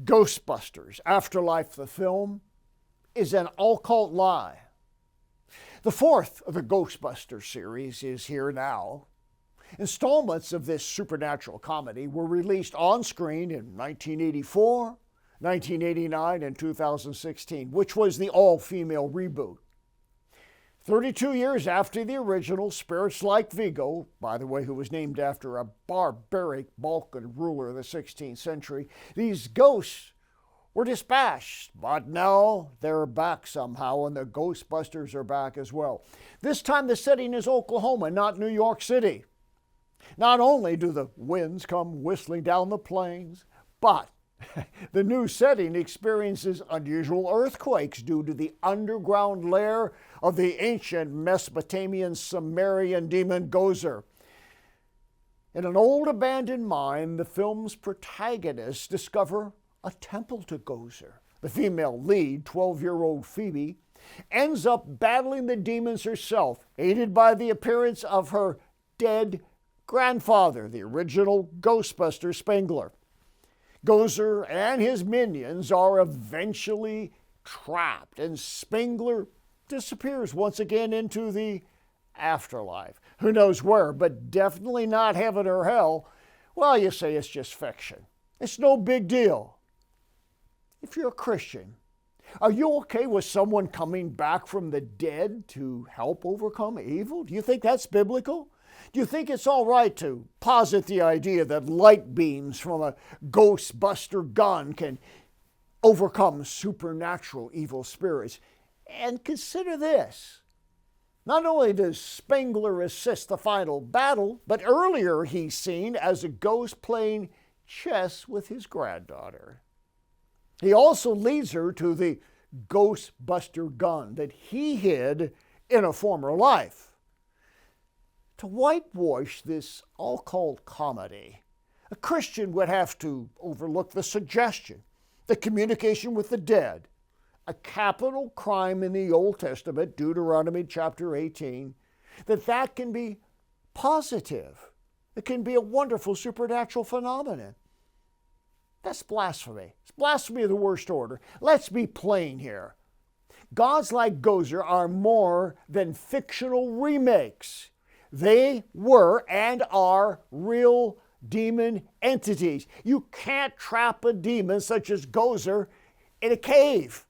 Ghostbusters, Afterlife the film, is an occult lie. The fourth of the Ghostbusters series is here now. Installments of this supernatural comedy were released on screen in 1984, 1989, and 2016, which was the all-female reboot. 32 years after the original, spirits like Vigo, by the way, who was named after a barbaric Balkan ruler of the 16th century, these ghosts were dispatched, but now they're back somehow, and the Ghostbusters are back as well. This time the setting is Oklahoma, not New York City. Not only do the winds come whistling down the plains, but the new setting experiences unusual earthquakes due to the underground lair of the ancient Mesopotamian Sumerian demon Gozer. In an old abandoned mine, the film's protagonists discover a temple to Gozer. The female lead, 12-year-old Phoebe, ends up battling the demons herself, aided by the appearance of her dead grandfather, the original Ghostbuster Spengler. Gozer and his minions are eventually trapped, and Spengler disappears once again into the afterlife. Who knows where, but definitely not heaven or hell. Well, you say it's just fiction. It's no big deal. If you're a Christian, are you okay with someone coming back from the dead to help overcome evil? Do you think that's biblical? Do you think it's all right to posit the idea that light beams from a Ghostbuster gun can overcome supernatural evil spirits? And consider this. Not only does Spengler assist the final battle, but earlier he's seen as a ghost playing chess with his granddaughter. He also leads her to the Ghostbuster gun that he hid in a former life. To whitewash this occult comedy, a Christian would have to overlook the suggestion that communication with the dead, a capital crime in the Old Testament, Deuteronomy chapter 18, that can be positive. It can be a wonderful supernatural phenomenon. That's blasphemy. It's blasphemy of the worst order. Let's be plain here. Gods like Gozer are more than fictional remakes. They were and are real demon entities. You can't trap a demon such as Gozer in a cave.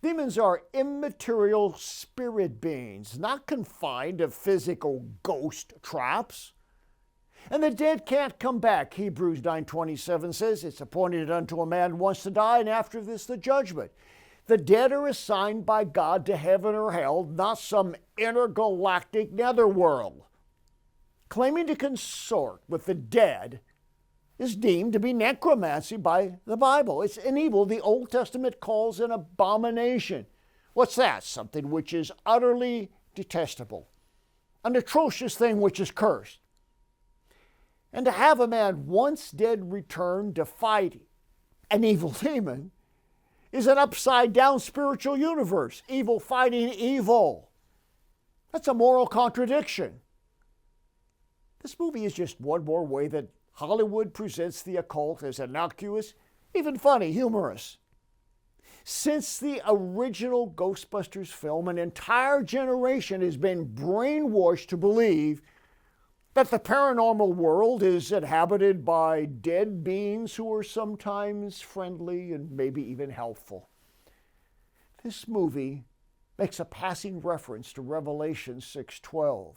Demons are immaterial spirit beings, not confined to physical ghost traps. And the dead can't come back. Hebrews 9:27 says, it's appointed unto a man once to die, and after this the judgment. The dead are assigned by God to heaven or hell, not some intergalactic netherworld. Claiming to consort with the dead is deemed to be necromancy by the Bible. It's an evil the Old Testament calls an abomination. What's that? Something which is utterly detestable. An atrocious thing which is cursed. And to have a man once dead return to fight an evil demon is an upside-down spiritual universe. Evil fighting evil. That's a moral contradiction. This movie is just one more way that Hollywood presents the occult as innocuous, even funny, humorous. Since the original Ghostbusters film, an entire generation has been brainwashed to believe that the paranormal world is inhabited by dead beings who are sometimes friendly and maybe even helpful. This movie makes a passing reference to Revelation 6:12,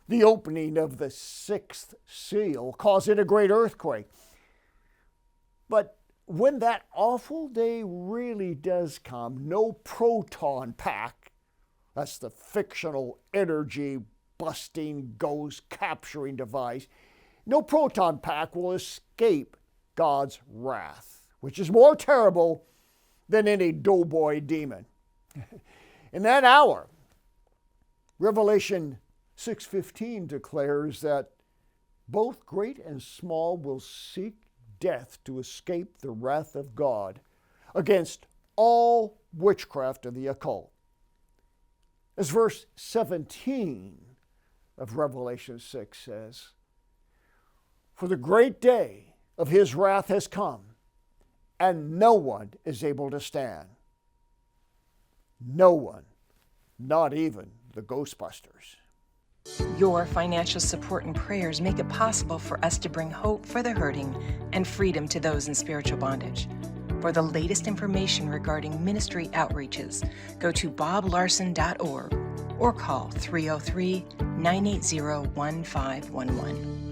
the opening of the sixth seal causing a great earthquake. But when that awful day really does come, no proton pack, that's the fictional energy busting, ghost capturing device, no proton pack will escape God's wrath, which is more terrible than any doughboy demon. In that hour, Revelation 6:15 declares that both great and small will seek death to escape the wrath of God against all witchcraft of the occult. As verse 17 of Revelation 6 says, for the great day of his wrath has come, and no one is able to stand. No one, not even the Ghostbusters. Your financial support and prayers make it possible for us to bring hope for the hurting and freedom to those in spiritual bondage. For the latest information regarding ministry outreaches, go to boblarson.org or call 303-980-1511.